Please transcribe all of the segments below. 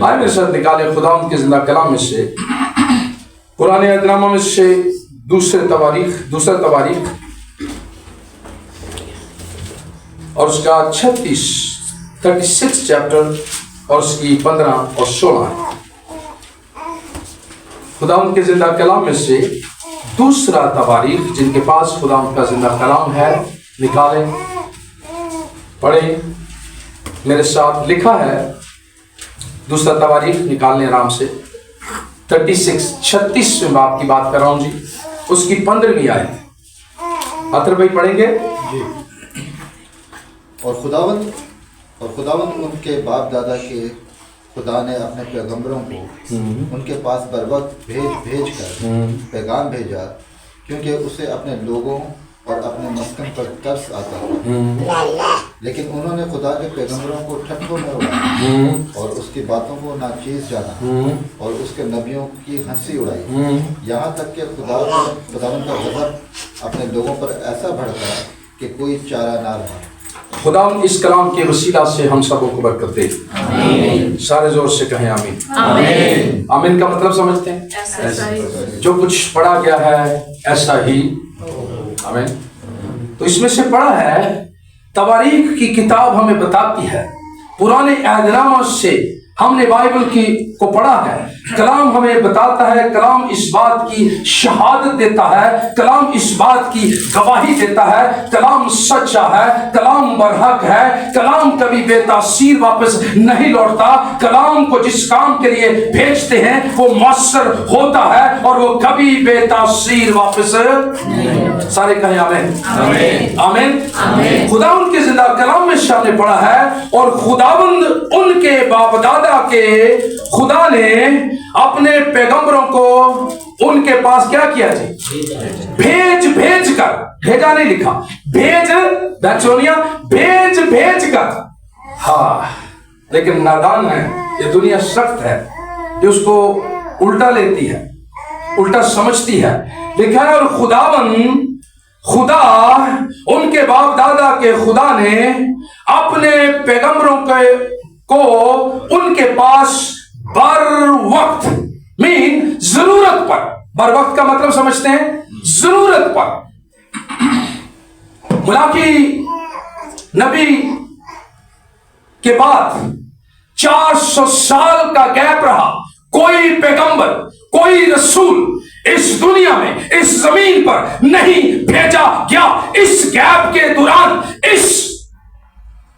آئے میرے ساتھ نکالے خداوند کے زندہ کلام میں سے قرآن عہدنامہ میں سے دوسرا تواریخ اور اس کا 36 چیپٹر اور اس کی 15 اور 16 خداوند کے زندہ کلام میں سے دوسرا تواریخ، جن کے پاس خداوند کا زندہ کلام ہے نکالیں پڑھیں میرے ساتھ۔ لکھا ہے دوسرا تواریخ، نکال لیں آرام سے، 36 باب کی بات کر رہا ہوں جی، اس کی 15ویں آیت عطر بھائی پڑھیں گے جی۔ اور خداوند ان کے باپ دادا کے خدا نے اپنے پیغمبروں کو ان کے پاس بروقت بھیج کر پیغام بھیجا، کیونکہ اسے اپنے لوگوں اور اپنے مسکن پر ترس آتا تھا، لیکن انہوں نے خدا کے پیغمبروں کو ٹھٹھوں میں اڑایا اور اس کی باتوں کو ناچیز جانا اور اس کے نبیوں کی ہنسی اڑائی، یہاں تک کہ خداوند کا غضب اپنے لوگوں پر ایسا بھڑکا کہ کوئی چارہ نہ رہا۔ خداوند اس کلام کے وسیلہ سے ہم سبوں کو برکت دے، سارے زور سے کہیں آمین۔ آمین کا مطلب سمجھتے ہیں؟ جو کچھ پڑھا گیا ہے ایسا ہی آمین۔ تو اس میں سے پڑھا ہے، تواریخ کی کتاب ہمیں بتاتی ہے، پرانے عہد نامہ سے ہم نے بائبل کو پڑھا ہے، کلام ہمیں بتاتا ہے، کلام اس بات کی شہادت دیتا ہے، کلام اس بات کی گواہی دیتا ہے، کلام سچا ہے، کلام برحق ہے، کلام کبھی بے تاثیر واپس نہیں لوٹتا، کلام کو جس کام کے لیے بھیجتے ہیں وہ مؤثر ہوتا ہے اور وہ کبھی بے تاثیر واپس نہیں۔ سارے کہیں آمین آمین۔ خداوند کے زندہ کلام میں ہم نے پڑھا ہے، اور خداوند ان کے باپ دادا کے خدا نے اپنے پیغمبروں کو ان کے پاس کیا کیا جی؟ بھیج کر، بھیجا نہیں لکھا، بھیج کر، ہاں لیکن نادان ہے یہ دنیا، سخت ہے جو اس کو الٹا لیتی ہے، الٹا سمجھتی ہے۔ لکھا ہے، اور خدا ان کے باپ دادا کے خدا نے اپنے پیغمبروں کو ان کے پاس بر وقت ضرورت پر، بر وقت کا مطلب سمجھتے ہیں ضرورت پر۔ ملاکی نبی کے بعد 400 سال کا گیپ رہا، کوئی پیغمبر، کوئی رسول اس دنیا میں، اس زمین پر نہیں بھیجا گیا۔ اس گیپ کے دوران، اس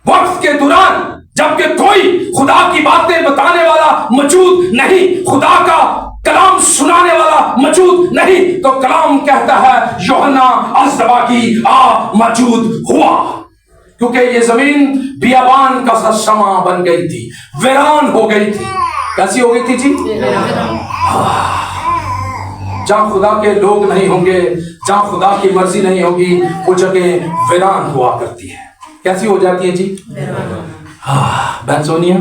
وقت کے دوران، جبکہ کوئی خدا کی باتیں بتانے والا موجود نہیں، خدا کا کلام سنانے والا موجود نہیں، تو کلام کہتا ہے یوحنا ازدواگی موجود ہوا، کیونکہ یہ زمین بیابان کا سا سما بن گئی تھی، ویران ہو گئی تھی۔ کیسی ہو گئی تھی جی؟ جہاں خدا کے لوگ نہیں ہوں گے، جہاں خدا کی مرضی نہیں ہوگی، وہ جگہ ویران ہوا کرتی ہے۔ کیسی ہو جاتی ہے جی؟ بہن سونیا،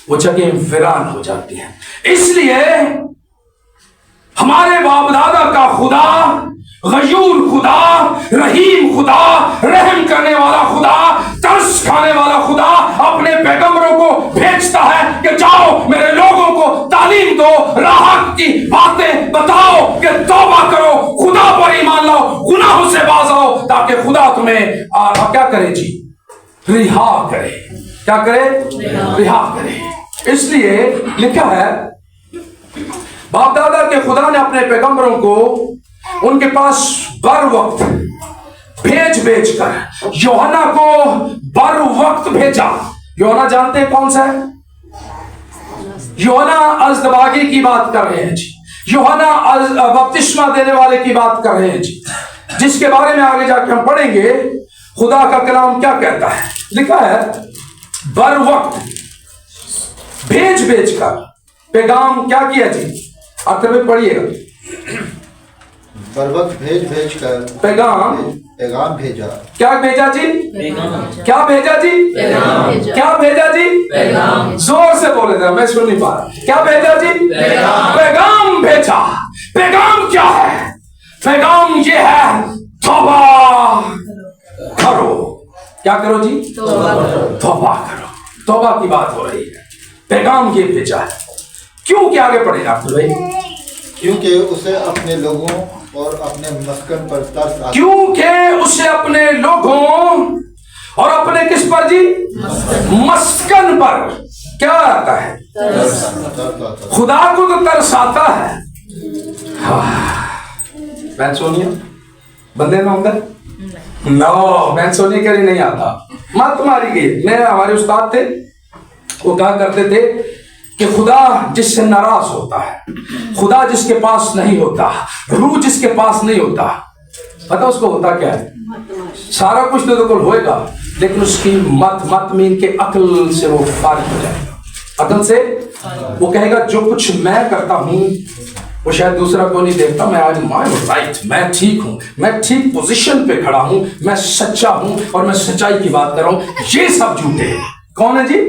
وہ جگہ ویران ہو جاتی ہے۔ اس لیے ہمارے باپ دادا کا خدا غیور خدا، رحیم خدا، رحم کرنے والا خدا، ترس کھانے والا خدا اپنے پیغمبروں کو بھیجتا ہے کہ جاؤ میرے لوگوں کو تعلیم دو، راہ کی باتیں بتاؤ کہ توبہ کرو، خدا پر ایمان لاؤ، گناہوں سے باز آؤ، تاکہ خدا تمہیں کیا کرے جی؟ رہا کرے۔ کیا کرے؟ رہا کرے۔ اس لیے لکھا ہے، باپ دادا کے خدا نے اپنے پیغمبروں کو ان کے پاس بر وقت بھیج کر، یوحنا کو بر وقت بھیجا۔ یوحنا جانتے ہیں کون سا ہے؟ یوحنا ازدواگی کی بات کر رہے ہیں جی، یوحنا بپتسمہ دینے والے کی بات کر رہے ہیں جی، جس کے بارے میں آگے جا کے ہم پڑھیں گے خدا کا کلام کیا کہتا ہے۔ لکھا ہے، بر وقت بھیج کر پیغام کیا کیا جی؟ آخر میں پڑھیے گا، بر وقت بھیج کر پیغام بھیجا۔ کیا بھیجا جی؟ کیا بھیجا جی؟ کیا بھیجا جی؟ زور سے بولے ذرا، میں سن نہیں پا رہا۔ کیا بھیجا جی؟ پیغام بھیجا۔ پیغام کیا ہے؟ پیغام یہ ہے، توبہ کرو۔ کیا کرو جی؟ توبہ کرو۔ توبہ کی بات ہو رہی ہے۔ पैगाम ये भेजा है। क्यों कि आगे पढ़े आप भाई, क्योंकि उसे अपने लोगों और अपने मस्कन पर तरस आता क्योंकि उसे अपने लोगों और अपने किस पर जी, मस्कन पर क्या आता है, खुदा को तो तरस आता है। बहन सोनिया बंदे ना होंगे नो, बहन सोनिया कह रही नहीं आता, मत मारी गई। मैं हमारे उस्ताद थे, वो कहा करते थे कि खुदा जिससे नाराज होता है, खुदा जिसके पास नहीं होता, रूह जिसके पास नहीं होता, पता उसको होता क्या है, सारा कुछ तो बिल्कुल होएगा, लेकिन उसकी मत मीन के अकल से वो फारिग हो जाएगा। अकल से वो कहेगा जो कुछ मैं करता हूं वो शायद दूसरा को नहीं देखता, मैं आज राइट, मैं ठीक हूं, मैं ठीक पोजीशन पे खड़ा हूं, मैं सच्चा हूं और मैं सच्चाई की बात कर रहा हूं। ये सब झूठे हैं। कौन है जी,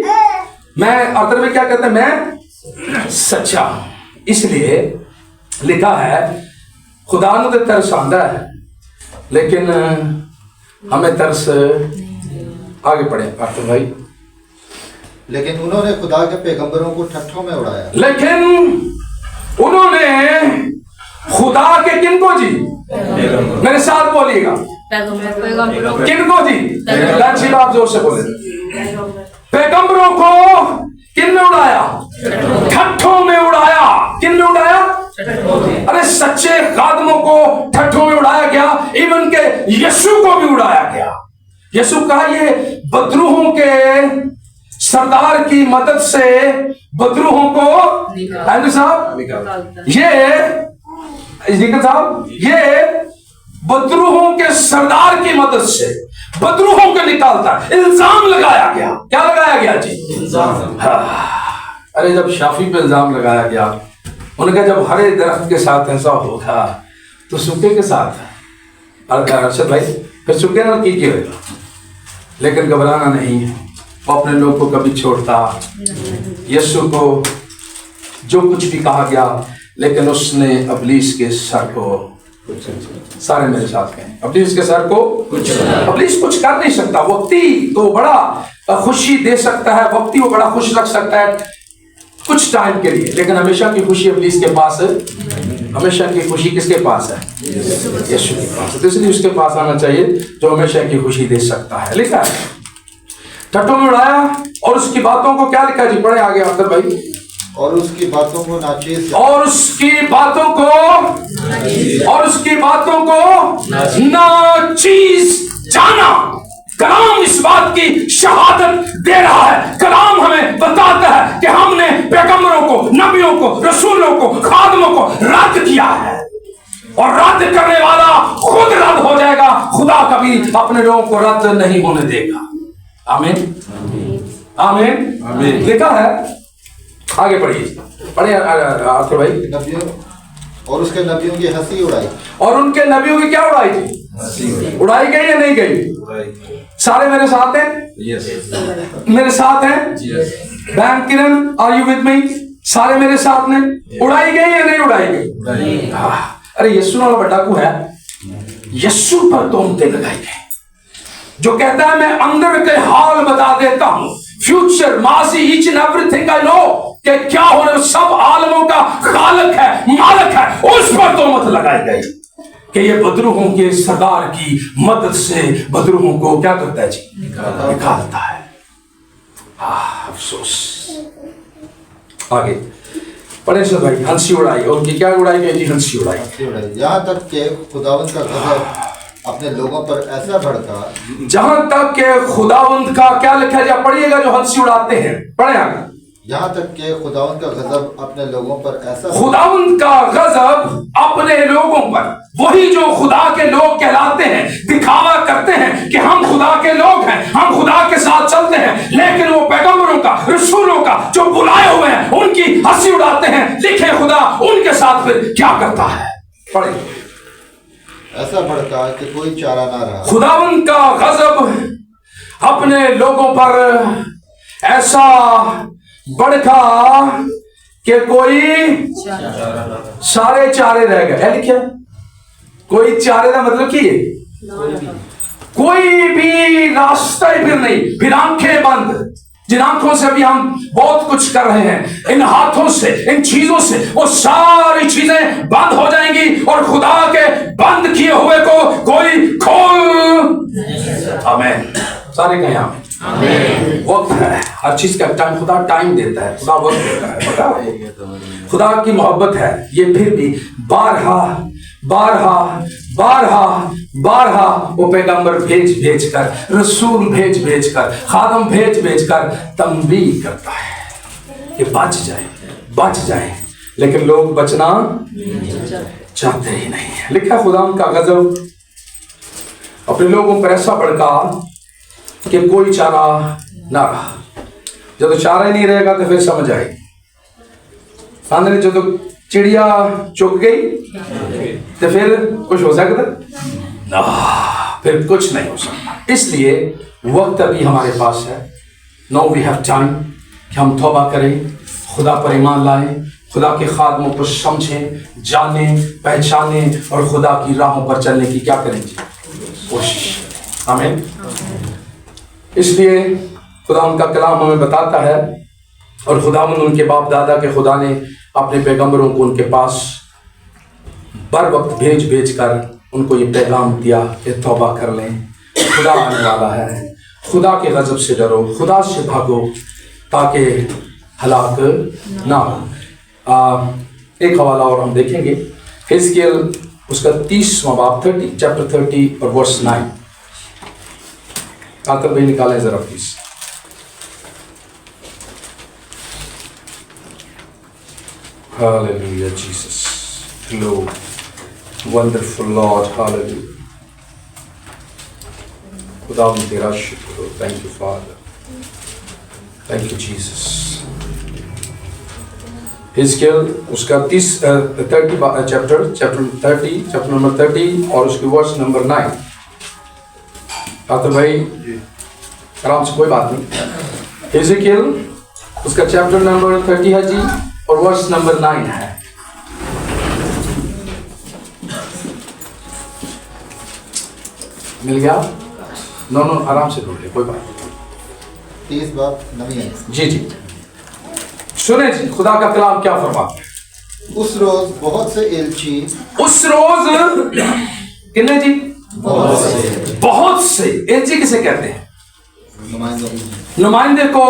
मैं अतर में क्या कहते हैं, मैं सच्चा हूं। इसलिए लिखा है खुदा ने तो तरस आंदा है, लेकिन हमें तरस, आगे पढ़े आतर भाई, लेकिन उन्होंने खुदा के पैगंबरों को ठट्ठों में उड़ाया। लेकिन उन्होंने खुदा के किनको जी, मेरे साथ बोलिएगा, किनको जी, लाचिल आप जोर से बोले, पैगंबरों को किन में उड़ाया, ठट्ठों में उड़ाया। किन में उड़ाया, अरे सच्चे खादमों को ठट्ठों में उड़ाया गया, इवन के यीशु को भी उड़ाया गया। यीशु कहा ये बदरूहों के सरदार की मदद से बदरूहों को साहब ये बदरूहों के सरदार की मदद से बदरूहों को निकालता है। इल्जाम लगाया गया, क्या लगाया गया जी, इल्जाम। अरे जब शाफी पे इल्जाम लगाया गया, उन्होंने कहा जब हरे दरख्त के साथ ऐसा होगा तो सूखे के साथ, अरशद भाई फिर सूखे ना की होगा। लेकिन घबराना नहीं है, वो अपने लोग को कभी छोड़ता। यीशु को जो कुछ भी कहा गया, लेकिन उसने अबलीस के सर को, सारे मेरे साथ कहें, अबलीस के सर को अबलीस कुछ कर नहीं सकता। वक्ती तो बड़ा खुशी दे सकता है, वक्ती वो बड़ा खुश रख सकता है कुछ टाइम के लिए, लेकिन हमेशा की खुशी अबलीस के पास है। हमेशा की खुशी किसके पास है, यीशु के पास है। तो इसलिए उसके पास आना चाहिए जो हमेशा की खुशी दे सकता है। लिखा है ठट्ठों में उड़ाया, और उसकी बातों को क्या लिखा जी, पढ़े आगे अब्दुल भाई, और उसकी बातों को नाचीज, और उसकी बातों को, और उसकी बातों को नाचीज जाना। कलाम इस बात की शहादत दे रहा है, कलाम हमें बताता है कि हमने पैगंबरों को, नबियों को, रसूलों को, खादमों को रद्द किया है, और रद्द करने वाला खुद रद्द हो जाएगा। खुदा कभी अपने लोगों को रद्द नहीं होने देगा। आमीन आमीन आमीन। लिखा है, आगे पढ़िए, पढ़े आखिर भाई, नबियों और उसके नबियों की हंसी उड़ाई, और उनके नबियों की क्या उड़ाई थी, उड़ाई गई या नहीं गई। सारे मेरे साथ हैं, मेरे साथ हैं, बैंक किरण आर यू विद मी, सारे मेरे साथ में, उड़ाई गई या नहीं उड़ाई गई। अरे यीशु वाला बटाकू है, यीशु पर तोहमतें लगाई गई, जो कहता है मैं अंदर के हाल बता देता हूं, फ्यूचर माजी each and everything I know, कि क्या होने सब आलमों का खालिक है, मालिक है, उस पर तोहमत लगाई गई कि ये बदरूहों के सरदार की मदद से बदरूहों को क्या करता है जी, निकालता है। अफसोस। आगे पढ़े सर भाई, हंसी उड़ाई, और उनकी क्या उड़ाई गई जी, हंसी उड़ाई। यहाँ तक कि खुदावंद का गजब अपने लोगों पर ऐसा भड़का, जहां तक के खुदावंद का क्या लिखा है, पढ़िएगा जो हंसी उड़ाते हैं, पढ़े आगे। यहाँ तक कि खुदावंद का गजब अपने लोगों पर ऐसा, खुदावंद का गजब अपने लोगों पर, वही जो खुदा के लोग कहलाते हैं, दिखावा करते हैं कि हम खुदा के लोग हैं, हम खुदा के साथ चलते हैं, लेकिन वो पैगंबरों का, रसूलों का जो बुलाए हुए हैं उनकी हंसी उड़ाते हैं। लिखे खुदा उनके साथ फिर क्या करता है, पढ़े। ऐसा भड़का कि कोई चारा ना रहा। खुदावंद का गजब अपने लोगों पर ऐसा बढ़का कि कोई सारे चारे रह गए। है लिखा, कोई चारे का मतलब की है, कोई भी रास्ता ही फिर नहीं, फिर आंखें बंद, जिन आंखों से अभी हम बहुत कुछ कर रहे हैं, इन हाथों से, इन चीजों से वो सारी चीजें बंद हो जाएंगी और खुदा के बंद किए हुए को कोई खोल। आमीन। सारे कहें आमीन। वक्त है, हर चीज का टाइम, खुदा टाइम देता है, खुदा वक्त देता है। पता है खुदा की मोहब्बत है। ये फिर भी बारहा बारहा बारहा बारहा वो पैगंबर भेज कर, रसूल भेज कर, खादम भेज कर तंबीह करता है कि बच जाए, लेकिन लोग बचना चाहते ही नहीं है। लिखा खुदा का गजब अपने लोगों पर ऐसा भड़का कि कोई चारा ना रहा। जब चारा ही नहीं रहेगा तो फिर समझ आएगी। सामने जो तो चिड़िया चुग गई तो फिर कुछ हो सकता ना, फिर कुछ नहीं हो सकता। इसलिए वक्त अभी हमारे पास है। नाउ वी हैव टाइम कि हम तौबा करें, खुदा पर ईमान लाएं, खुदा के खादमों को समझें, जानें, पहचानें और खुदा की राहों पर चलने की क्या करेंगे कोशिश। आमीन। इसलिए खुदा उनका कलाम हमें बताता है और खुदावंद उनके बाप दादा के खुदा ने अपने पैगंबरों को उनके पास बर वक्त भेज कर उनको ये पैगाम दिया कि तौबा कर लें, खुदा आने वाला है, खुदा के गजब से डरो, खुदा से भागो ताकि हलाक ना हो। एक हवाला और हम देखेंगे, हिजकिय्याह उसका 30वां बाब चैप्टर 30 और वर्स 9। आकर भाई निकालें जरा please. Hallelujah, Jesus. Hello, wonderful Lord. Hallelujah. खुदावंद तेरा शुक्र हो। Thank you, Father. Thank you, Jesus. हिजकिय्याह उसका 30 चैप्टर नंबर 30 और उसके वर्स नंबर 9। तो भाई आराम से, कोई बात नहीं। हिजकिय्याह उसका चैप्टर नंबर 30 है जी और वर्स नंबर 9 है। मिल गया? नो आराम से ढूंढ ले, कोई बात नहीं। 30 बाब 9 जी सुने जी, खुदा का कलाम क्या फरमाता है। उस रोज बहुत से एलची, उस रोज कितने जी? बहुत से एलची किसे कहते हैं? नुमाइंदे को।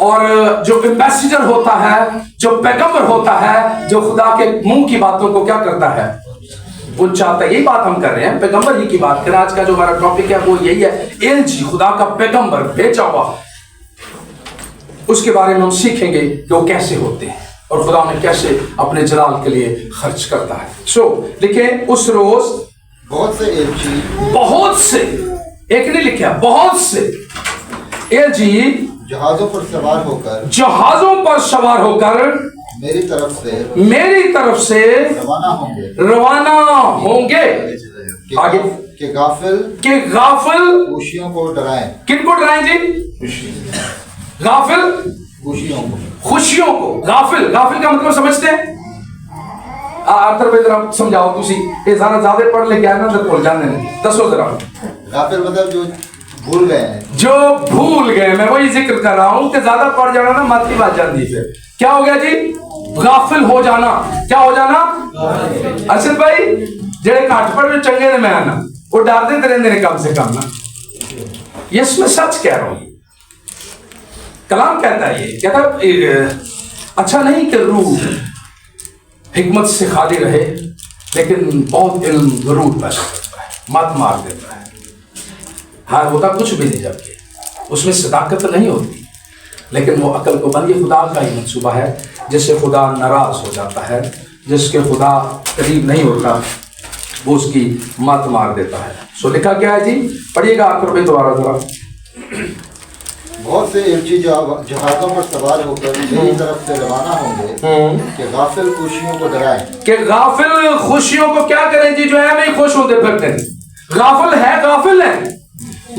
और जो एम्बेसडर होता है, जो पैगंबर होता है, जो खुदा के मुंह की बातों को क्या करता है, वो चाहता है। यही बात हम कर रहे हैं, पैगंबर ही की बात करें। आज का जो हमारा टॉपिक है वो यही है, एलची, खुदा का पैगंबर भेजा हुआ। उसके बारे में हम सीखेंगे कि वो कैसे होते हैं और खुदा ने कैसे अपने जलाल के लिए खर्च करता है। लिखे उस रोज बहुत से एलची, बहुत से, एक नहीं लिखा, बहुत से एलची जहाजों पर सवार होकर मेरी तरफ से रवाना होंगे। आगे के गाफिल खुशियों को डराएं। किनको डराएं जी? गाफिल खुशियों को। गाफिल का मतलब समझते हैं? आर्थर भाई जरा समझाओ। तुसी ये सारा ज्यादा पढ़ ले क्या ना तो भूल जाने नहीं। दसो जरा। गाफिल मतलब जो भूल गए। मैं वही जिक्र कर रहा हूं कि ज्यादा पढ़ जाना ना मत की बात जाती है। क्या हो गया जी? गाफिल हो जाना। क्या हो जाना? अर्शद भाई जेड़े घट पढ़ चंगे ने मैं आना वो डरते रहते ने कम से कम ना। यस मैं सच कह रहा हूं। कलाम कहता है, ये कहता अच्छा नहीं कि रूह हिकमत से खाली रहे, लेकिन बहुत इल्म गरूर पैदा करता है, मत मार देता है। हाँ होता कुछ भी नहीं, जबकि उसमें सदाकत नहीं होती, लेकिन वो अकल को बंद। ये खुदा का ही मंसूबा है, जिससे खुदा नाराज हो जाता है, जिसके खुदा करीब नहीं होता वो उसकी मत मार देता है। लिखा क्या है जी? पढ़िएगा आकर भाई दोबारा जरा। बहुत से एलची जहाजों पर सवार होकर मेरी तरफ से रवाना होंगे कि गाफिल खुशियों को डराएं। कि गाफिल खुशियों को क्या करें जी? जो है नहीं खुश होते फिरते हैं। गाफिल है,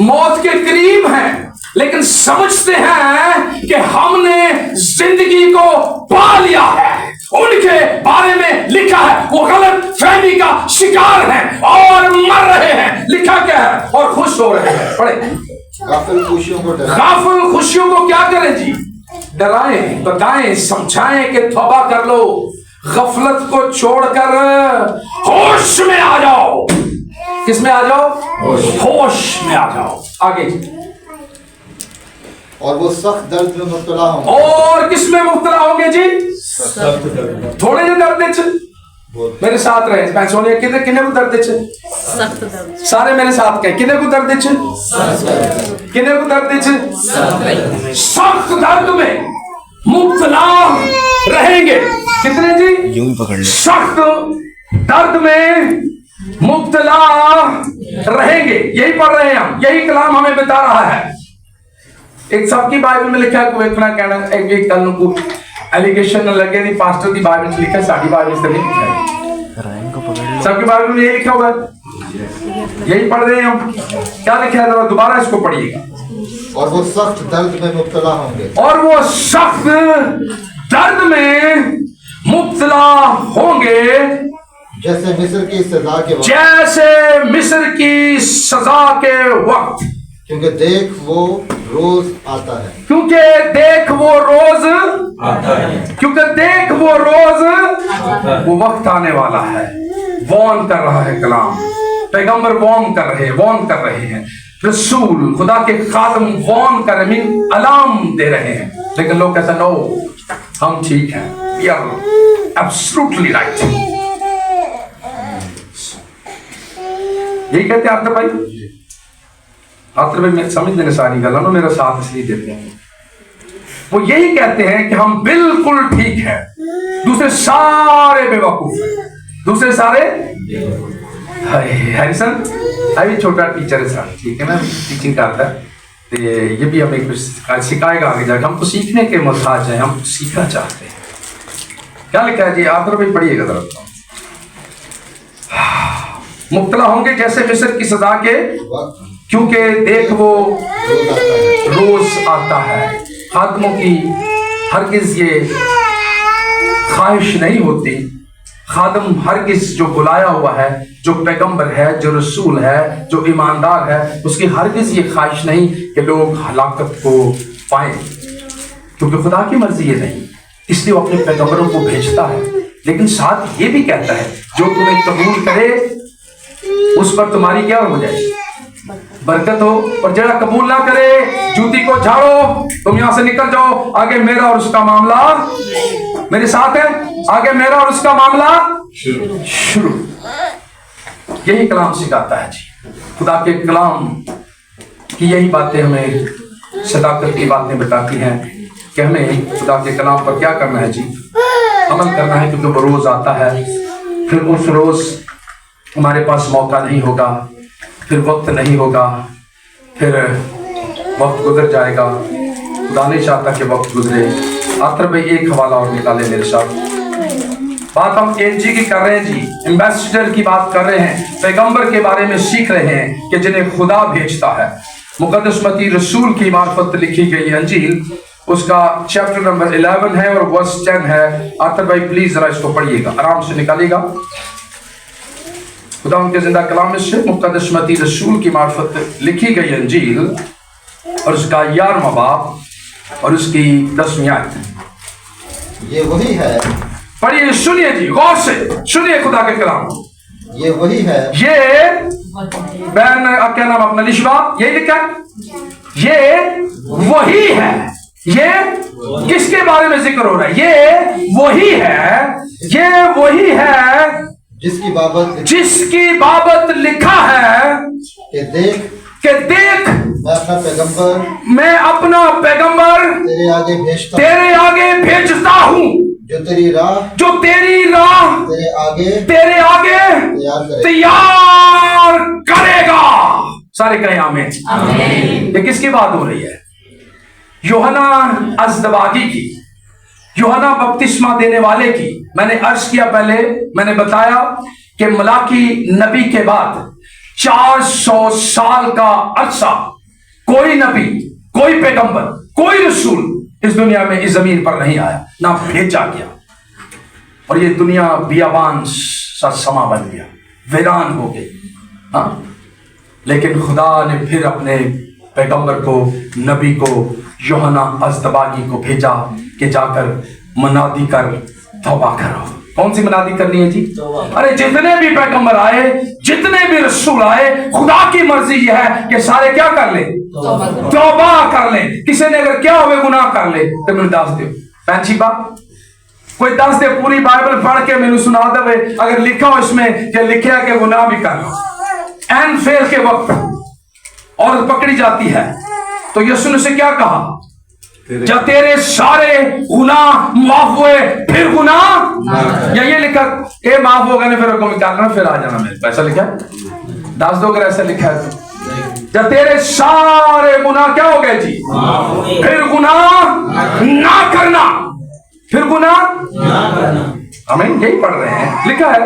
मौत के करीब हैं, लेकिन समझते हैं कि हमने जिंदगी को पा लिया है। उनके बारे में लिखा है वो गलत फहमी का शिकार हैं और मर रहे हैं। लिखा क्या है? और खुश हो रहे हैं। पढ़े गाफिल खुशियों को डराएं, गाफिल खुशियों को क्या करें जी? डराएं, बताएं, समझाएं कि तौबा कर लो, गफलत को छोड़कर होश में आ जाओ। किस में आ जाओ? होश में आ जाओ। आगे। और वो सख्त दर्द में मुब्तला होंगे। और किस में मुब्तला होंगे जी? थोड़े जे दर्द च मेरे साथ रहे। मैं सोनिया किने किने को दर्द च? सख्त दर्द। सारे मेरे साथ कहे किने को दर्द च? किने को दर्द च? सख्त दर्द में मुब्तला रहेंगे। कितने जी? यूं ही पकड़ ले। सख्त दर्द में मुब्तला रहेंगे। यही पढ़ रहे हैं हम, यही कलाम हमें बता रहा है। एक सबकी बाइबल में लिखा है कि वेखना कहना एक कल को एलिगेशन न लगे नहीं, पास्टर की बाइबल में लिखा है, साडी बाइबल से नहीं लिखा है। रायन को पकड़ ले। सबकी बाइबल में यही लिखा हुआ है, यही पढ़ रहे हैं हम। क्या लिखा है? जरा दोबारा इसको पढ़िएगा। और वो सख्त दर्द में मुब्तला होंगे। और वो सख्त दर्द में मुब्तला होंगे जैसे मिस्र की सजा के वक्त, जैसे मिस्र की सजा के वक्त। क्योंकि देख वो रोज आता है। क्योंकि देख वो रोज आता है। क्योंकि देख वो रोज वो वक्त आने वाला है। वॉर्न कर रहा है कलाम, पैगंबर वॉर्न कर रहे हैं, रसूल खुदा के खादम वॉर्न कर रहे हैं, अलार्म दे रहे हैं। लेकिन लोग कहते हैं नो, हम ठीक हैं, वी आर एब्सोल्युटली राइट। यही कहते हैं आतर भाई। आतर भाई मेरे समझ लेने सारी गल ना, मेरा साथ इसलिए देते हैं। वो यही कहते हैं कि हम बिल्कुल ठीक हैं, दूसरे सारे बेवकूफ हैं, दूसरे सारे। हैरिसन अभी छोटा टीचर है सर, ठीक है ना, टीचिंग करता है। तो ये भी हमें कुछ सिखाएगा आगे जाकर। हम तो सीखने के मोहताज हैं, हम सीखना चाहते हैं। क्या लिखा है जी? आतर भाई पढ़िएगा जरा। मुब्तला होंगे जैसे मिस्र की सजा के, क्योंकि देख वो रोज आता है। खादमों की हरगिज ये ख्वाहिश नहीं होती। खादम हरगिज जो बुलाया हुआ है, जो पैगंबर है, जो रसूल है, जो ईमानदार है, उसकी हरगिज ये ख्वाहिश नहीं कि लोग हलाकत को पाएं, क्योंकि खुदा की मर्जी ये नहीं। इसलिए वो अपने पैगंबरों को भेजता है। लेकिन साथ ये भी कहता है जो तुम्हें कबूल करे उस पर तुम्हारी क्या हो जाएगी? बरकत हो। और जरा कबूल ना करे, जूती को झाड़ो, तुम यहां से निकल जाओ। आगे मेरा और उसका मामला, मेरे साथ है, आगे मेरा और उसका मामला शुरू। यही कलाम सिखाता है जी। खुदा के कलाम की यही बातें हमें सदाकत की बातें बताती हैं कि हमें खुदा के कलाम पर क्या करना है जी? अमल करना है, क्योंकि वो रोज आता है। फिर उस रोज हमारे पास मौका नहीं होगा, फिर वक्त नहीं होगा, फिर वक्त गुजर जाएगा। खुदा नहीं चाहता कि वक्त गुजरे। आतर भाई एक हवाला और निकाले मेरे साथ। बात हम एनजी की कर रहे हैं जी, एम्बेसडर की बात कर रहे हैं, पैगंबर के बारे में सीख रहे हैं कि जिन्हें खुदा भेजता है। मुकद्दस मत्ती रसूल की मार्फत लिखी गई अंजील, उसका चैप्टर नंबर 11 है और वर्स 10 है। आतर भाई प्लीज जरा इसको पढ़िएगा, आराम से निकालिएगा। खुदा उनके जिंदा कलाम से मुकद्दस मत्ती रसूल की मार्फत लिखी गई अंजील और उसका 11वां बाब और उसकी 10वीं आयत। ये वही है, पढ़िए, सुनिए जी, गौर से सुनिए खुदा के कलाम। ये वही है, ये बहन क्या नाम अपना लिशवा, यही लिखा है, ये वही है। ये किसके बारे में जिक्र हो रहा है? ये वही है, ये वही है जिसकी बाबत लिखा है कि देख मैं अपना पैगंबर तेरे आगे भेजता हूँ, जो तेरी राह तेरे आगे तैयार करेगा। सारे कहें आमीन। ये किसकी बात हो रही है? यूहन्ना अज़दबागी की, यूहन्ना बपतिस्मा देने वाले की। मैंने अर्ज किया पहले, मैंने बताया कि मलाकी नबी के बाद 400 साल का अरसा कोई नबी, कोई पैगंबर, कोई रसूल इस दुनिया में, इस जमीन पर नहीं आया, ना भेजा गया। और ये दुनिया बियाबान सा समा बन गया, वीरान हो गई। हाँ, लेकिन खुदा ने फिर अपने पैगंबर को, नबी को, यूहन्ना अज़दबागी को भेजा कि जाकर मनादी कर तौबा करो। कौन सी मनादी करनी है जी? अरे जितने भी पैगंबर आए, जितने भी रसूल आए, खुदा की मर्जी यह है कि सारे क्या कर ले? तौबा कर ले। किसी ने अगर क्या हुए गुनाह कर ले तो मैंने दस दो पैंची बात, कोई दस दे पूरी बाइबल पढ़ के मैंने सुना दे अगर लिखा हो इसमें कि लिखे है कि गुनाह भी कर लो। एंड फेल के वक्त औरत पकड़ी जाती है तो यीशु ने उसे क्या कहा? जब तेरे सारे गुनाह माफ हुए फिर गुनाह, या ये लिखा ए माफ हो गए फिर हुक्म निकालना फिर आ जाना मेरे पैसा लिखा है? दस दो अगर ऐसा लिखा है तो जब तेरे सारे गुनाह क्या हो गए जी, फिर गुनाह ना करना, फिर गुनाह हमें यही पढ़ रहे हैं, लिखा है।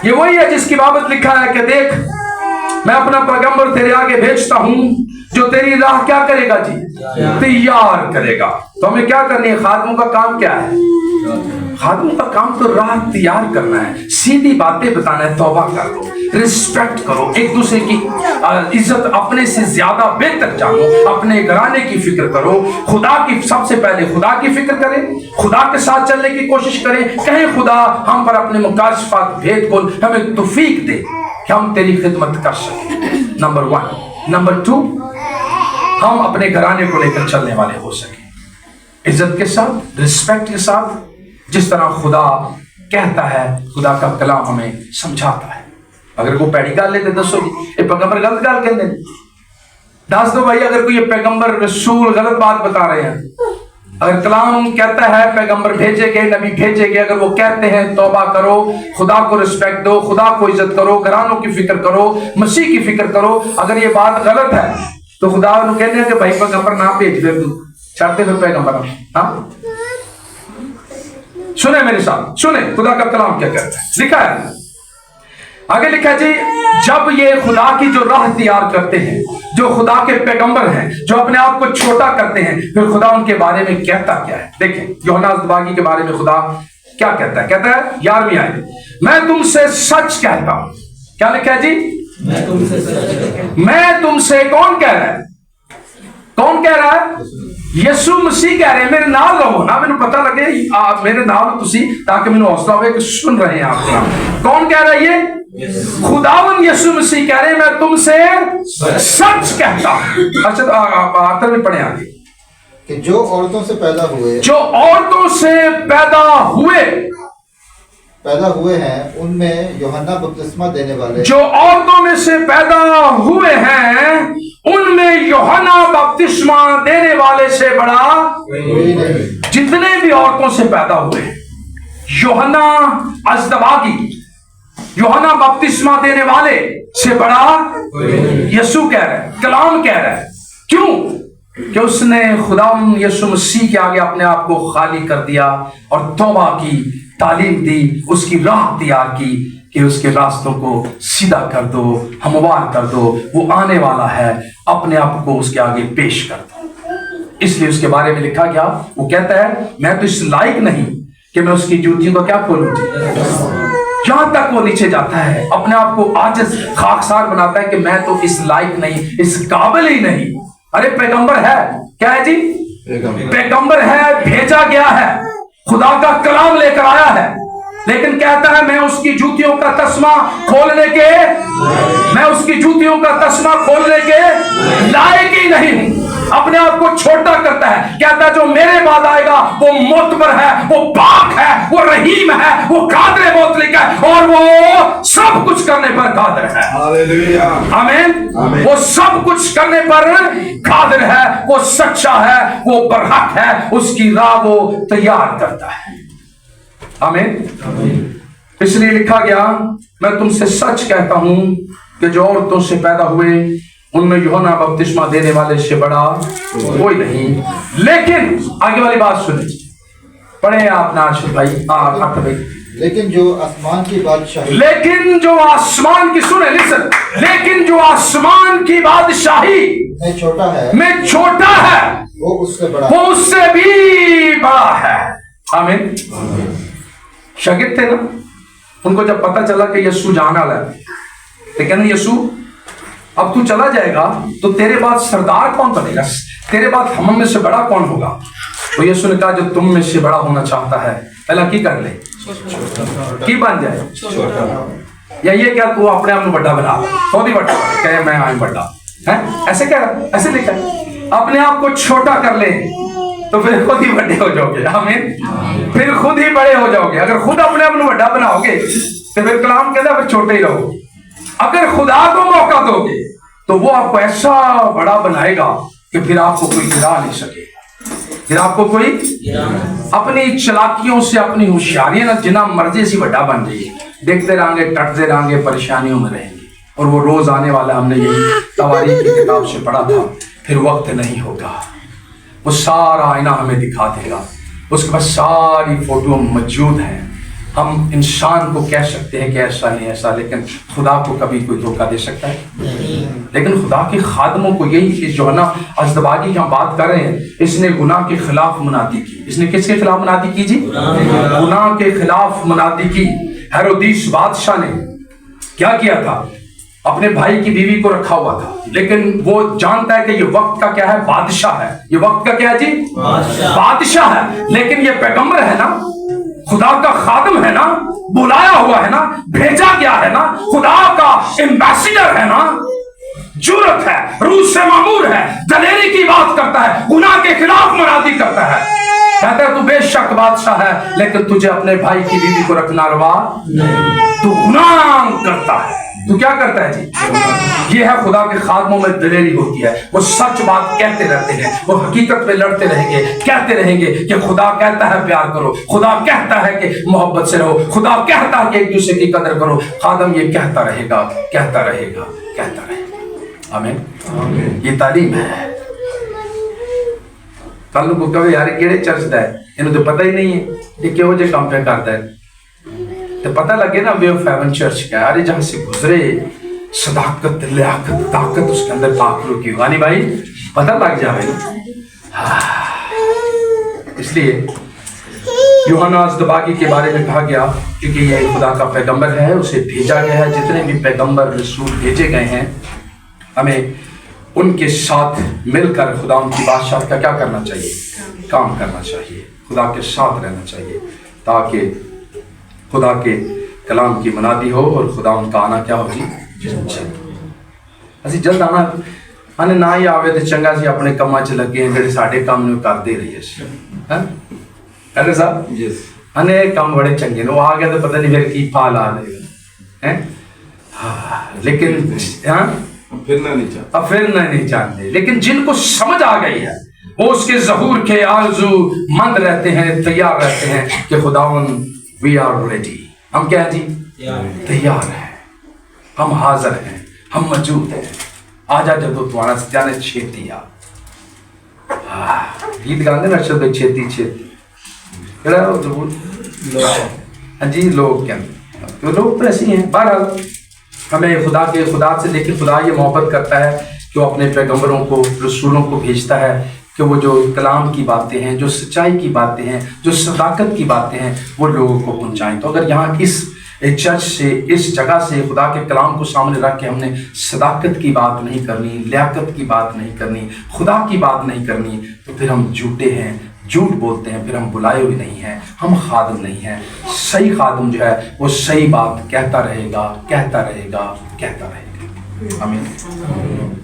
ये वही है जिसकी बाबत लिखा है कि देख मैं अपना पैगंबर तेरे आगे भेजता हूं जो तेरी राह क्या करेगा जी, तैयार करेगा। तो हमें क्या करनी है? खादमों का काम क्या है? खादमों का काम तो राह तैयार करना है, सीधी बातें बताना है, तौबा कर लो, रिस्पेक्ट करो, एक दूसरे की इज्जत अपने से ज्यादा बेहतर जानो, अपने घराने की फिक्र करो, खुदा की सबसे पहले खुदा की फिक्र करें, खुदा के साथ चलने की कोशिश करें। कहें खुदा हम पर अपने मुकाशफात भेद खोल, हमें तौफीक दे कि हम तेरी खिदमत कर सकें। नंबर 1। नंबर 2, हम अपने घराने को लेकर चलने वाले हो सके, इज्जत के साथ, रिस्पेक्ट के साथ, जिस तरह खुदा कहता है, खुदा का कलाम हमें समझाता है। अगर कोई पैड़ी गाल लेते दसो ये पैगंबर गलत गाल कहते हैं, दस दो भाई अगर कोई ये पैगंबर रसूल गलत बात बता रहे हैं। अगर कलाम कहता है पैगंबर भेजे गए, नबी भेजे गए, अगर वो कहते हैं तौबा करो, खुदा को रिस्पेक्ट दो, खुदा को इज्जत करो, घरानों की फिक्र करो, मसीह की फिक्र करो, अगर ये बात गलत है तो खुदा कहते हैं कि भाई पैगंबर ना भेज दे, तू चाहते फिर पैगंबर। हाँ सुने मेरे साथ, सुने खुदा का कलाम क्या कहता है, लिखा है आगे, लिखा है जी जब ये खुदा की जो राह तैयार करते हैं, जो खुदा के पैगंबर हैं, जो अपने आप को छोटा करते हैं, फिर खुदा उनके बारे में कहता क्या है? देखें यूहन्ना अज़दबागी के बारे में खुदा क्या कहता है? कहता है 11वीं आयत, मैं तुमसे सच कहता हूं। क्या लिखा है जी? मैं तुमसे कौन कह रहा है? कौन कह रहा है? यीशु मसीह कह रहे हैं। मेरे नाल रहो ना, मैंने पता लगे आप मेरे नाल तुसी, ताकि मैंने हौसला हो कि सुन रहे हैं आप। कौन कह रहा है? ये खुदावन यीशु मसीह कह रहे हैं मैं तुमसे सच कहता हूं। अच्छा आखिर में पढ़े आगे कि जो औरतों से पैदा हुए, जो औरतों से पैदा हुए हैं उनमें यूहन्ना बपतिस्मा देने वाले, जो औरतों में से पैदा हुए हैं उनमें यूहन्ना बपतिस्मा देने वाले से बड़ा कोई नहीं। जितने भी औरतों से पैदा हुए, यूहन्ना अज़दबागी, यूहन्ना बपतिस्मा देने वाले से बड़ा यीशु कह रहा है, कलाम कह रहा है। क्यों? कि उसने खुदा यीशु मसीह के आगे अपने आप को खाली कर दिया और तौबा की तालीम दी, उसकी राह तैयार की कि उसके रास्तों को सीधा कर दो, हमवार कर दो, वो आने वाला है, अपने आप को उसके आगे पेश कर दो। इसलिए उसके बारे में लिखा गया, वो कहता है मैं तो इस लायक नहीं कि मैं उसकी जूतियों को क्या खोलूं। यहां तक वो नीचे जाता है, अपने आप को आजिज़ खाकसार बनाता है कि मैं तो इस लायक नहीं, इस काबिल ही नहीं। अरे पैगंबर है, क्या है जी? पैगंबर है, भेजा गया है, खुदा का कलाम लेकर आया है, लेकिन कहता है मैं उसकी जूतियों का तस्मा खोलने के, मैं उसकी जूतियों का तस्मा खोलने के लायक ही नहीं हूं। अपने आप को छोटा करता है, कहता है जो मेरे बाद आएगा वो मोतबर है, वो पाक है, वो रहीम है, वो कादर मोतलिक है और वो सब कुछ करने पर कादर है। हालेलुया, आमीन। वो सब कुछ करने पर कादर है, वो सच्चा है, वो बरहक है, उसकी राह वो तैयार करता है। आमीन। इसलिए लिखा गया मैं तुमसे सच कहता हूं कि जो औरतों से पैदा हुए उनमें यूहन्ना बपतिस्मा देने वाले से बड़ा कोई नहीं। लेकिन आगे वाली बात सुनिए, पढ़े आप नाशुद भाई, भाई। लेकिन जो आसमान की बादशाही, लेकिन जो आसमान की, सुने लिसन, लेकिन जो आसमान की बादशाही में छोटा है, वो उससे बड़ा, वो उससे भी बड़ा है। आमीन। शागिर्द थे ना, उनको जब पता चला कि यीशु जाने वाला है, तो कहने यीशु अब तू चला जाएगा तो तेरे बाद सरदार कौन बनेगा, तेरे बाद हम में से बड़ा कौन होगा? तो यीशु ने कहा जो तुम में से बड़ा होना चाहता है पहला की कर ले, की बन जाए। या ये क्या तू अपने आप में बड़ा बना, खुद ही बड़ा कहे मैं आई बड़ा है, ऐसे क्या, ऐसे लिखा अपने आप को छोटा कर ले तो फिर खुद ही बड़े हो जाओगे। आमीन। फिर खुद ही बड़े हो जाओगे। अगर खुद अपने आप में बड़ा बनाओगे तो फिर कलाम कहता है फिर छोटे ही रहोगे। अगर खुदा को मौका दोगे तो वो आपको ऐसा बड़ा बनाएगा कि फिर आपको कोई गिरा नहीं सकेगा, फिर आपको कोई अपनी चालाकियों से अपनी होशियारियां ना जिना मर्जी से बड़ा बन जाइए, देखते रहेंगे, टटते रहेंगे, परेशानियों में रहेंगे। और वो रोज आने वाला, हमने यही तवारीख की किताब से पढ़ा था, फिर वक्त नहीं होगा, वो सारा आईना हमें दिखा देगा, उसके पास सारी फोटो मौजूद हैं। हम इंसान को कह सकते हैं कि ऐसा नहीं ऐसा, लेकिन खुदा को कभी कोई धोखा दे सकता है? लेकिन खुदा के खादमों को यही जो है ना, अज़दबागी की हम बात कर रहे हैं, इसने गुनाह के खिलाफ मुनादी की। इसने किसके खिलाफ मुनादी की जी? गुनाह के खिलाफ मुनादी की। हेरोदिस बादशाह ने क्या किया था? अपने भाई की बीवी को रखा हुआ था, लेकिन वो जानता है कि ये वक्त का क्या है, बादशाह है। ये वक्त का क्या है जी? बादशाह है। लेकिन ये पैगंबर है ना, खुदा का खादम है ना, बुलाया हुआ है ना, भेजा गया है ना, खुदा का एम्बेसडर है ना, जुर्रत है, रूह से मामूर है, दलेरी की बात करता है, गुनाह के खिलाफ मुनादी करता है। कहता है तू बेशक बादशाह है, लेकिन तुझे अपने भाई की बीवी को रखना रवा नहीं, तू गुनाह करता है। तू क्या करता है जी? ये है खुदा के खादमों में दलेरी होती है। वो सच बात कहते रहते हैं, वो हकीकत में लड़ते रहेंगे, कहते रहेंगे कि खुदा कहता है प्यार करो, खुदा कहता है कि मोहब्बत से रहो, खुदा कहता है कि एक दूसरे की कदर करो। खादम ये कहता रहेगा, कहता रहेगा, कहता रहेगा। आमीन। ये तालीम है। कल को कहे यार केड़े चर्च दा है, इन्हें तो पता ही नहीं है ये क्यों जे काम पे करता है, तो पता लगे ना वे ऑफ हेवन चर्च क्या है। अरे जहां से गुजरे सदाकत, लियाकत, ताकत उसके अंदर दाखिल की होगा नहीं भाई, पता लग जाए। इसलिए यूहन्ना अज़दबागी के बारे में कहा गया क्योंकि ये खुदा का पैगंबर है, उसे भेजा गया है। जितने भी पैगंबर रसूल भेजे गए हैं, हमें उनके साथ मिलकर खुदा की बादशाह का क्या करना चाहिए? काम करना चाहिए, खुदा के साथ रहना चाहिए, ताकि खुदा के कलाम की मनादी हो और खुदा उनका आना क्या हो जी? ਅਸੀਂ ਜਲਦ ਆਣੇ ਨਾ ਹੀ ਆਵੇ ਤੇ ਚੰਗਾ ਸੀ ਆਪਣੇ ਕੰਮਾਂ 'ਚ ਲੱਗੇ ਜਿਹੜੇ ਸਾਡੇ ਕੰਮ ਨੂੰ ਕਰਦੇ ਰਹੀਏ ਸੀ। ਹੈ ਕਹਿੰਦੇ ਸਾਹਿਬ ਯੈਸ ਅਨੇ ਕੰਮ ਬੜੇ ਚੰਗੇ ਨੇ, ਉਹ ਆ ਗਿਆ ਤਾਂ ਪਤਾ ਨਹੀਂ ਫਿਰ ਕੀ ਫਾਲ ਆ ਜਾਏਗਾ। ਹੈ हाँ, लेकिन हाँ फिरना नहीं चाहते। लेकिन जिनको समझ आ गई है वो उसके ज़हूर के आरज़ू मंद रहते हैं, तैयार रहते हैं कि खुदावन वी आर रेडी। हम क्या है जी? तैयार हैं, हम हाजिर हैं, हम मौजूद हैं। आजा जब तुम्हारा जाने छेती आ गीत गाते ना शब्द छेती छेती जी लोग क्या तो लोग तो ऐसे ही हैं। बहरहाल हमें खुदा से, लेकिन खुदा ये मोहब्बत करता है कि वो अपने पैगंबरों को, रसूलों को भेजता है कि वो जो कलाम की बातें हैं, जो सच्चाई की बातें हैं, जो सदाकत की बातें हैं, वो लोगों को पहुंचाएं। तो अगर यहाँ इस चर्च से, इस जगह से खुदा के कलाम को सामने रख के हमने सदाकत की बात नहीं करनी, लियाकत की बात नहीं करनी, खुदा की बात नहीं करनी, तो फिर हम झूठे हैं, झूठ बोलते हैं, फिर हम बुलाए हुए नहीं हैं, हम खादम नहीं हैं। सही खादम जो है वो सही बात कहता रहेगा, कहता रहेगा, कहता रहेगा। आमीन।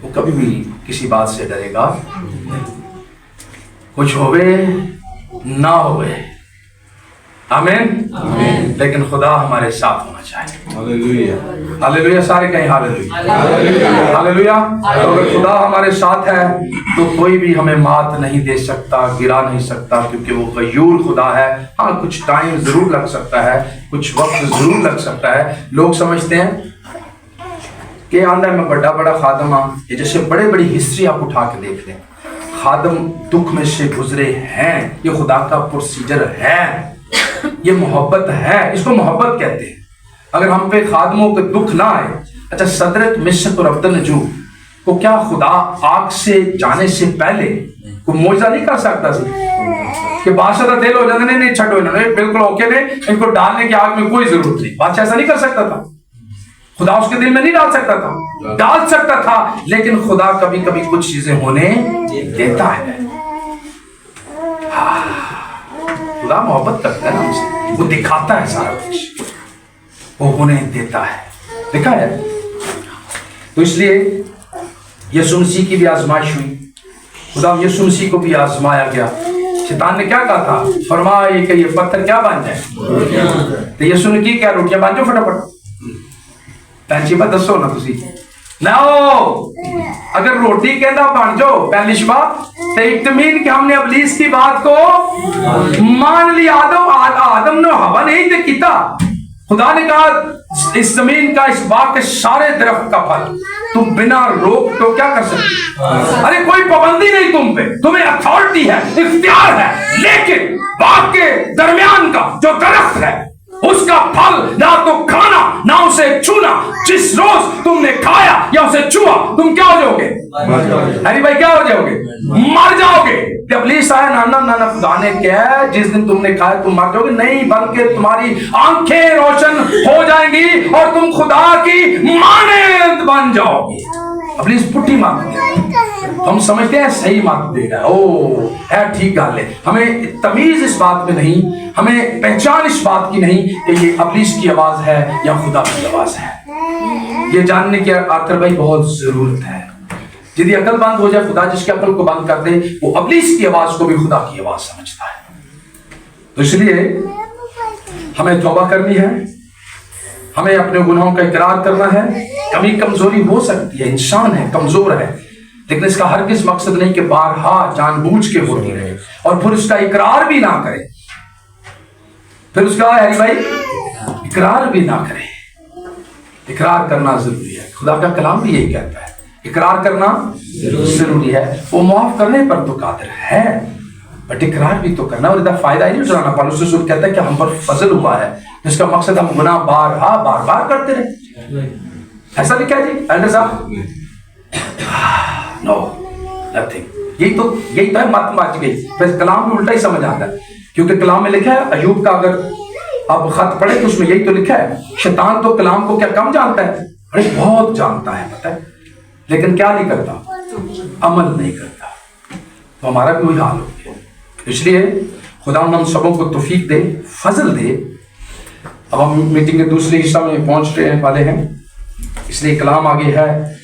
वो कभी भी किसी बात से डरेगा, कुछ होवे ना होवे, आमीन। लेकिन खुदा हमारे साथ होना चाहिए। Hallelujah, hallelujah. सारे कहीं हालेलुया, हालेलुया। अगर खुदा हमारे साथ है तो कोई भी हमें मात नहीं दे सकता, गिरा नहीं सकता, क्योंकि वो गयूर खुदा है। हाँ, कुछ टाइम जरूर लग सकता है, कुछ वक्त जरूर लग सकता है। लोग समझते हैं कि आंदा मैं बड़ा बड़ा खादम हाँ, ये जैसे बड़े बड़ी हिस्ट्री आप उठा के देख लें, खादम दुख में से गुजरे हैं। ये खुदा का प्रोसीजर है, ये मोहब्बत है, इसको मोहब्बत कहते हैं। अगर हम पे खादमों के दुख ना आए, अच्छा सदरत मिस्र और अब्दुल नजूब को क्या खुदा आग से जाने से पहले कोई मौजज़ा नहीं कर सकता सी कि बादशाह का दिल हो जाता नहीं छोड़ो इन्होंने बिल्कुल ओके ने, इनको डालने की आग में कोई जरूरत नहीं। बादशाह ऐसा नहीं कर सकता था। खुदा उसके दिल में नहीं डाल सकता था, डाल सकता था, लेकिन खुदा कभी कभी कुछ चीजें होने देता है। खुदा मोहब्बत करता है हमसे, वो दिखाता है सारा कुछ, वो होने देता है, देखा है। तो इसलिए यीशु मसीह की भी आजमाइश हुई, खुदा यीशु मसीह को भी आजमाया गया। शैतान ने क्या कहा था, फरमाया कि ये पत्थर क्या बन जाए, तो यीशु ने की क्या, रोटियां बन जाओ फटाफट। पैंची बात दसो ना तुसी ना, अगर रोटी कहता बन जाओ पहली शबात, तो इत्मीन कि हमने इब्लीस की बात को मान लिया। आदम ने हवा नहीं दे किया, खुदा ने कहा इस जमीन का, इस बाग के सारे दरख्त का फल तुम बिना रोक तो क्या कर सकते। अरे कोई पाबंदी नहीं तुम पे, तुम्हें अथॉरिटी है, इख्तियार है, लेकिन बाग के दरमियान का जो दरख्त है उसका फल ना तो खाना ना उसे छूना। जिस रोज तुमने खाया या उसे छुआ तुम क्या हो जाओगे, अरे भाई क्या हो जाओगे, मर जाओगे। जब इब्लीस आया, ना खुदा ने क्या, जिस दिन तुमने खाया तुम मर जाओगे, नहीं बल्कि तुम्हारी आंखें रोशन हो जाएंगी और तुम खुदा की मानंद बन जाओगे। इब्लीस पुट्टी मार दिया, हम समझते हैं सही मार देगा, ओ है ठीक गल है। हमें तमीज इस बात में नहीं, हमें पहचान इस बात की नहीं कि ये इब्लीस की आवाज है या खुदा की आवाज है। ये जानने की आखिर भाई बहुत जरूरत है। यदि अकल बंद हो जाए, खुदा जिसकी अकल को बंद कर दे, वो इब्लीस की आवाज को भी खुदा की आवाज समझता है। तो इसलिए हमें तौबा करनी है, हमें अपने गुनाहों का इकरार करना है। कमी कमजोरी हो सकती है, इंसान है, कमजोर है, लेकिन इसका हरगिज़ मकसद नहीं कि बारहा जानबूझ के होती रहे और फिर उसका इकरार भी ना करे। फिर उसका है भाई इकरार भी ना करे। इकरार करना जरूरी है, खुदा का कलाम भी यही कहता है, इकरार करना जरूरी है। वो माफ करने पर तो कादिर है, बट इकरार भी तो करना। और इधर फायदा ही नहीं उठाना। पौलुस रसूल कहता है कि हम पर फजल हुआ है, जिसका मकसद हम गुनाह बार बार करते रहे। ऐसा लिखा है जी एल्डर साहब? No, nothing. यही तो है, मत मच गई। फिर कलाम भी उल्टा ही समझ आता है, क्योंकि कलाम में लिखा है, अयूब का अगर आप खत पढ़े तो उसमें यही तो लिखा है, शैतान तो कलाम को क्या कम जानता है, अरे बहुत जानता है, पता है, लेकिन क्या नहीं करता, अमल नहीं करता। तो हमारा भी वही हाल हो गया। इसलिए खुदा हम सबों को तौफीक दे, फजल दे। अब हम मीटिंग के दूसरे हिस्सा में पहुंचने वाले हैं, इसलिए कलाम आगे है।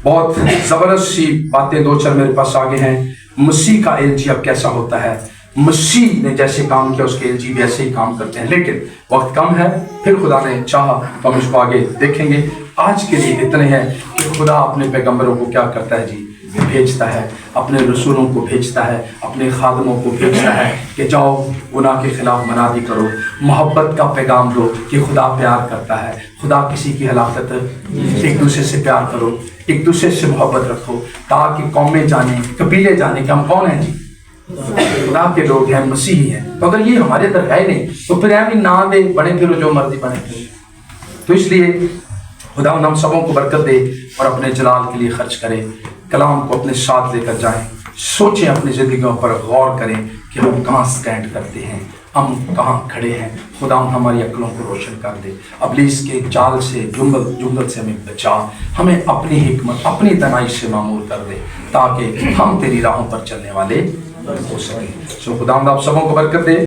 बहुत जबरदस्त सी बातें दो चार मेरे पास आगे हैं। मसीह का एलजी अब कैसा होता है, मसीह ने जैसे काम किया उसके एलजी भी ऐसे ही काम करते हैं, लेकिन वक्त कम है। फिर खुदा ने चाहा तो हम इसको आगे देखेंगे। आज के लिए इतने हैं कि खुदा अपने पैगंबरों को क्या करता है जी, भेजता है, अपने रसूलों को भेजता है, अपने खादमों को भेजता है कि जाओ गुनाह के खिलाफ मनादी करो, मोहब्बत का पैगाम दो कि खुदा प्यार करता है। खुदा किसी की हलाकत, एक दूसरे से प्यार करो, एक दूसरे से मोहब्बत रखो, ताकि कौमें जाने, कबीले जाने कि हम कौन हैं जी, खुदा के लोग हैं, मसीही हैं। तो अगर ये हमारे अंदर है नहीं तो फिर भी ना दे, बने फिरो जो मर्जी बने फिरो। तो इसलिए खुदा हम सबों को बरकत दे और अपने जलाल के लिए खर्च करें, कलाम को अपने साथ लेकर जाएं, सोचें, अपनी जिंदगियों पर गौर करें कि हम कहाँ स्टैंड करते हैं, हम कहाँ खड़े हैं। खुदा हमारी अक्लों को रोशन कर दे, इब्लीस के जाल से, जुंगल से हमें बचा, हमें अपनी हिकमत, अपनी दनाई से मामूर कर दे, ताकि हम तेरी राहों पर चलने वाले हो सकें। सो खुदा आप सबों को बरकत दे।